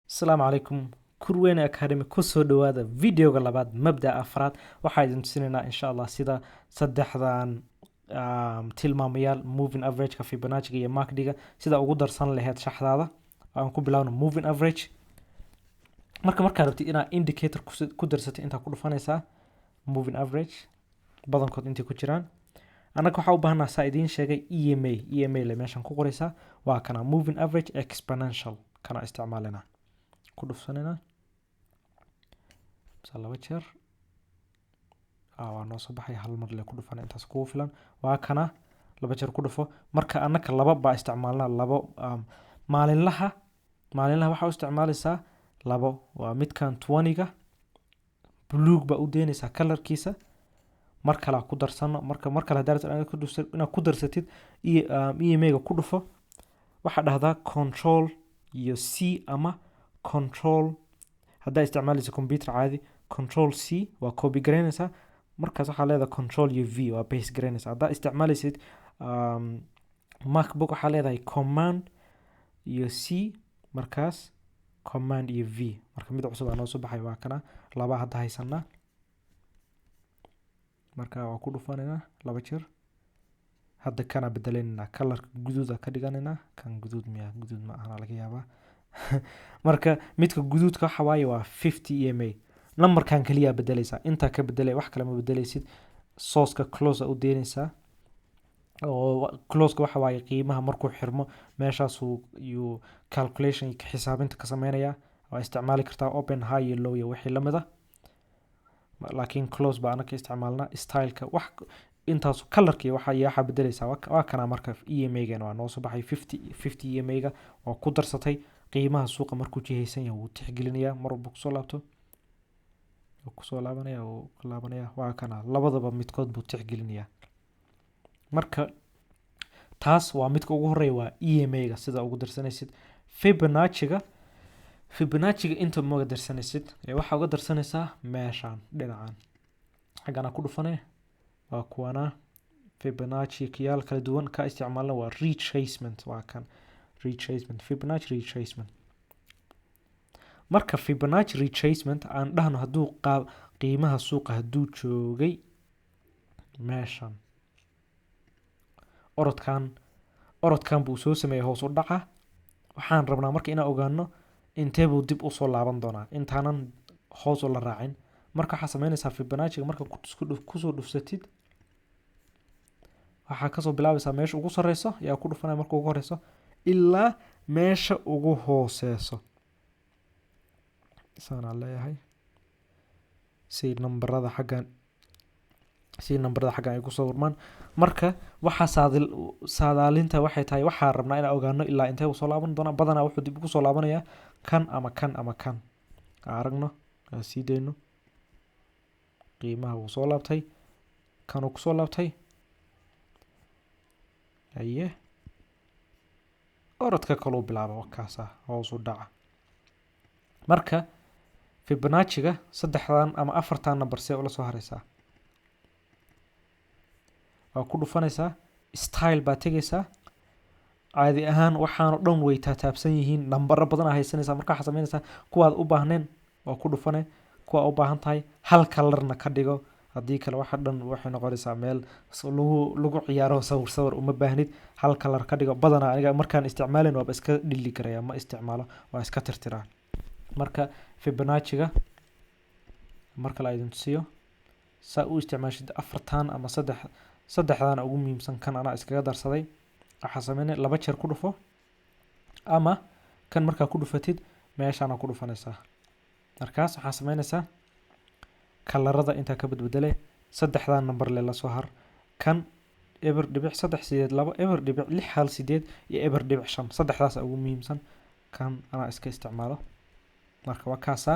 السلام عليكم كروين أكاديمي كسو دوادا فيديو غلبات مبدأ أفراد waxaa idin tusinayna insha Allah sida saddexdan tilmaamayaal moving average-ka Fibonacci iyo MACD-ga sida ugu darsan lahayd shaxdaada aan ku bilaawno moving average markaa rabtid inaad indicator ku darsatid inta ku dhufanaysaa moving average badankood intii ku jiraan anaga waxa u baahnaa saa idiin sheegay EMA la meeshan ku qoraysaa waa kana moving average exponential kana isticmaalina ku dhufsanayna laba jeer waa noo soo baxay hal mar le ku dhufana intaas kugu filan waa kana laba jeer ku dhufo marka annaka laba baa isticmaalnaa labo maalinlaha waxa u isticmaalaysaa labo waa midkan 20ga buluug baa u deynaysaa kalarkiisa mar kale ku darsano mar kale inaad ku darsatid EMA-ga ku dhufo waxa dhahdaa control iyo C ama control haddaa isticmaalaysa computer caadi control C waa copy garaynaysaa markaas waxaa leedahay control iyo V waa paste garaynaysaa haddaa isticmaalaysid macbook waxaa leedahay command iyo C markaas command iyo V marka mid cusub noo soo baxay waa kana laba hadda haysanaa marka waa ku dhufanayna laba jeer hadda kana bedelanayna color guduud ka dhiganayna kan guduud ma aha laga yaabaa marka midka guduudka waxa waaye waa 50 EMA numberkan kaliya bedelaysa inta ka bedelay wax kale ma bedelaysid source-ka close u deynaysa oo close-ka waxa waaye qiimaha markuu xirmo meeshaas uu calculation ka xisaabinta ka sameynaya waa isticmaali kartaa open high iyo low iyo wixii lamid ah laakiin close baa anaka isticmaalna style-ka wax intaas color-kii waxa bedelaysa waa kana marka EMA-ga waa noo soo baxay 50 EMA-ga oo ku darsatay qiimaha suuqa markuu jihaysan yahay wuu tixgelinayaa mar walba kusoo laabanaya waa kana labadaba midkood buu tixgelinayaa marka taas waa midka ugu horeeya waa EMA-ga sida ugu darsanaysid Fibonacci-ga inta ma darsanaysid waxa uga darsanaysaa meeshan dhinacan xagana ku dhufanay waa kuwana Fibonacci kiyaal kala duwan ka isticmaalna waa retracement waa kan Fibonacci retracement marka Fibonacci retracement aan dhahno haduu qiimaha suuqa haduu joogay meeshan orodkan buu soo sameeyay hoos u dhaca waxaan rabnaa marka inaan ogaano intee buu dib u soo laaban doonaa intaanan hoos u la raacin marka waxa sameynaysaa Fibonacci marka ku soo dhufsatid waxa ka soo bilaabaysaa meesha ugu sareyso yaa ku dhufanay marka ugu horeyso ilaa meesha ugu hooseyso sana leeyahay si numberada xaggan ay ku soo warmaan marka waxa saadaalinta waxay tahay waxa rabnaa inaan ogaano ilaa intee uu soo laaban doona badana wuxuu dib ugu soo laabanaya kan ama kan aragno siideyno qiimaha uu soo laabtay kan uu ku soo laabtay orodka kaloo bilaabo wakaasa hoos u dhaca marka Fibonacci-ga saddexdan ama afartan number see ula soo haraysaa waa ku dhufanaysaa style baa tegaysaa caadi ahaan waxaan oo dhan way taabsan yihiin nambaro badan haysanaysaa marka waxa sameynaysaa kuwaad u baahneen waa ku dhufanay kuwa u baahan tahay hal colorna ka dhigo haddii kale waxa dhan waxay noqonaysaa meel lagu ciyaaro sawir uma baahnid hal color ka dhigo badana aniga markaan isticmaalin waa iska dhili karaya ma isticmaalo waa iska tirtiraa marka Fibonacci-ga marka la idin tusiyo saa u isticmaashid afartan ama saddexdan ugu muhiimsan kan ana iskaga darsaday waxa sameynay laba jeer ku dhufo ama kan marka ku dhufatid meeshaan ku dhufanaysaa markaas waxa sameynaysaa kalarada inta ka bedbedelay saddexdan number la soo har kan eber dhibic 3.2 eber dhibic 6.8 iyo eber dhibic 5 saddexdaas ugu muhiimsan kan ana iska isticmaalo marka waa kaasa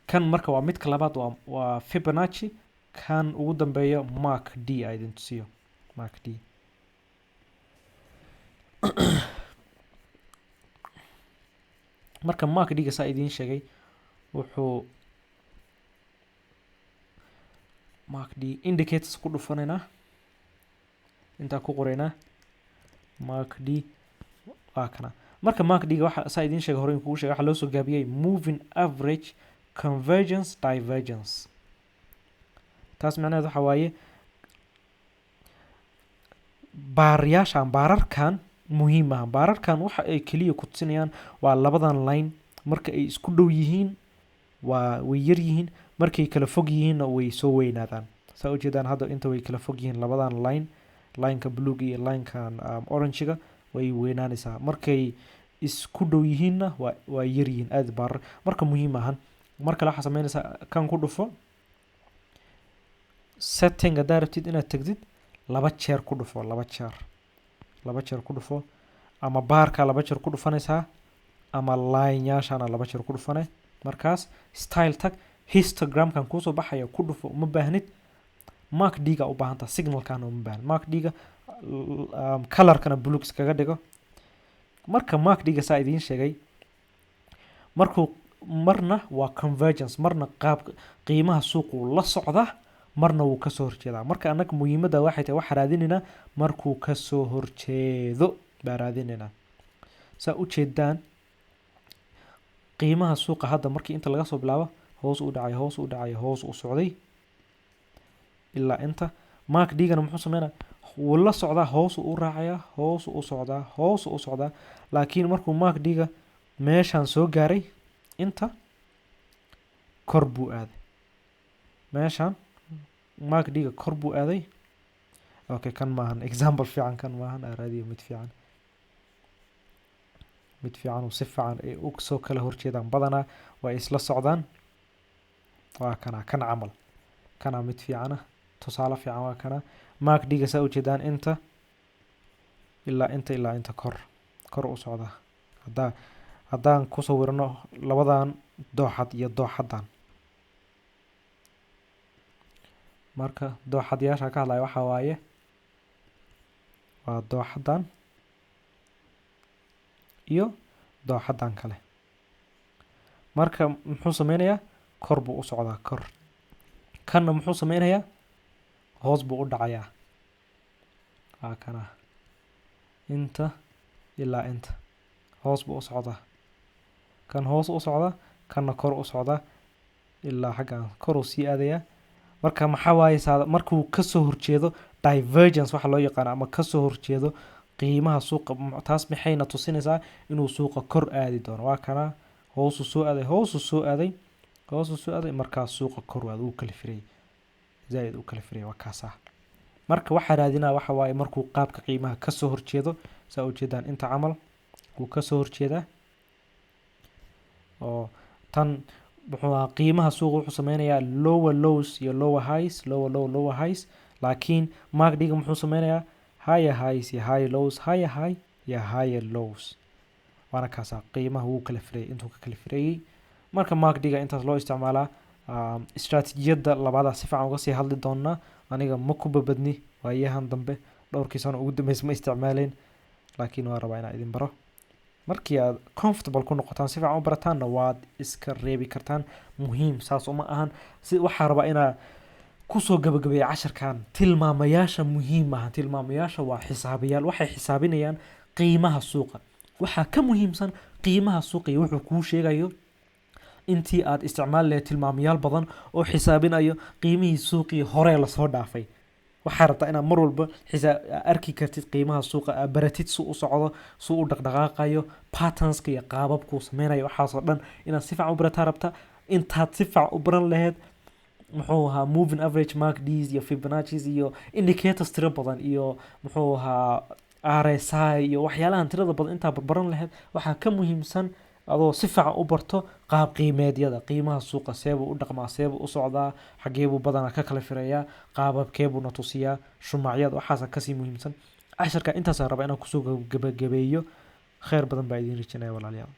kan marka waa midka labaad waa Fibonacci kan ugu dambeeyo MACD idin tusiyo MACD marka MACD-ga saa idiin sheegay wuxuu MACD indicators ku dhufanayna inta ku qoraynaa MACD waa kana marka MACD waxa saa idin sheegay hore in kugu sheegay waxa loo soo gaabiyay moving average convergence divergence. taas macnaheedu waxa waaye baararkan muhiim ah. baararkan waxa ay kaliya ku tusinayaan waa labadan line marka ay isku dhow yihiin waa way yar yihiin, markay kala fog yihiinna way soo weynaadaan. saa u jeedaan hadda inta way kala fog yihiin labadan lineka blue iyo linekan orange-ga way weynaanaysaa, markay isku dhow yihiinna waa yar yihiin aad baarar marka muhiim ahan. marka la sameynaysa kan ku dhufo setting hadaa rabtid inaad tagdid laba jeer ku dhufo ama baarka laba jeer ku dhufanaysaa ama line yaashana laba jeer ku dhufane. markaas style tag histogramkan kusoo baxaya ku dhufo, uma baahnid MACD-ga u baahanta signalkan uma baahan. MACD-ga colorkana blue iskaga dhigo. marka MACD-ga saa idiin sheegay markuu marna waa convergence, marna qaab qiimaha suuqu la socda, marna wuu ka soo horjeedaa. marka anaga muhiimadda waxay tahay wax raadinayna markuu ka soo horjeedo baa raadinayna. saa u jeedaan qiimaha suuqa hadda markii inta laga soo bilaabo hoos u dhacay hoos u socday ilaa inta. MACD-gana muxuu sameynaa wuu la socdaa, hoos u raacaya, hoos u socdaa. laakiin markuu MACD-ga meeshan soo gaaray inta kor buu aaday. meeshan MACD-ga kor buu aaday. okay kan maahan example fiican, kan maahan raadiyo mid fiican oo si fiican ay u soo kala horjeedaan badanaa way isla socdaan. waa kana kan camal kana mid fiicana tusaale fiican waa kana. MACD-ga saa u jeedaan inta ilaa inta kor u socda. haddaan ku sawirno labadan dooxad iyo dooxadan, marka dooxadyaasha ka hadlaya waxa waaye waa dooxadan iyo dooxadan kale. marka muxuu sameynayaa kor buu u socdaa kor. kanna muxuu sameynayaa hoos buu u dhacayaa. kana inta ilaa inta hoos buu u socdaa. kan hoos u socdaa, kanna kor u socdaa ilaa xaggan kor u sii aadaya. marka maxaa waaye markuu ka soo horjeedo divergence waxa loo yaqaan ama ka soo horjeedo qiimaha suuqa, taas maxayna tusinaysaa inuu suuqa kor aadi doono. waa kana hoos u soo aaday markaas suuqa kor waad u kala firay zaid u kala firay. waa kaasa marka waxa raadinaa waxa waaye markuu qaabka qiimaha ka soo horjeedo. saa u jeedaan inta camal uu ka soo horjeedaa oo tan wuxuu qiimaha suuqa wuxuu sameynayaa lower lows iyo lower highs. laakiin MACD-ga muxuu sameynayaa higher highs iyo higher lows, higher high iyo higher lows. waana kaasa qiimaha wuu kala firay intuu ka kala firayay. marka MACD-ga intaas loo isticmaalaa. istiraatiijiyadda labaad si fiican uga sii hadli doonaa. aniga ma ku babadni waayahan dambe dhowrkii sano ugu dambeysay ma isticmaaleen, laakiin waa rabaa inaan idin baro. markii aad comfortable ku noqotaan si fiican u barataanna waad iska reebi kartaan. muhiim saas uma ahan. waxaa rabaa inaa kusoo gabagabeeya casharkan tilmaamayaasha muhiim ah. tilmaamayaasha waa xisaabiyaal, waxay xisaabinayaan qiimaha suuqa. waxaa ka muhiimsan qiimaha suuqa iyo wuxuu kuu sheegayo intii aad isticmaali lahayd tilmaamayaal badan oo xisaabinayo qiimihii suuqii hore lasoo dhaafay. waxaa rabtaa inaad mar walba arki kartid qiimaha suuqa, baratid suu u socdo, suu u dhaqdhaqaaqayo, patternska iyo qaababkuu sameynayo, waxaasoo dhan inaad si fiican u barataa rabta. intaad si fiican u baran lahayd muxuu ahaa moving average MACDs iyo Fibonacci iyo indicators tiro badan iyo muxuu ahaa RSI iyo waxyaalahan tirada badan intaa baran lahayd, waxaa ka muhiimsan adoo si fiican u barto qaab qiimeedyada qiimaha suuqa, seebuu u dhaqmaa, seebuu u socdaa, xageebuu badanaa ka kala fireeyaa, qaababkeebuna tusiyaa, shumacyada, waxaasa kasii muhiimsan. casharka intaasaan rabaa inaan kusoo gabagabeeyo. khayr badan baa idiin rajinaya walaalayaal.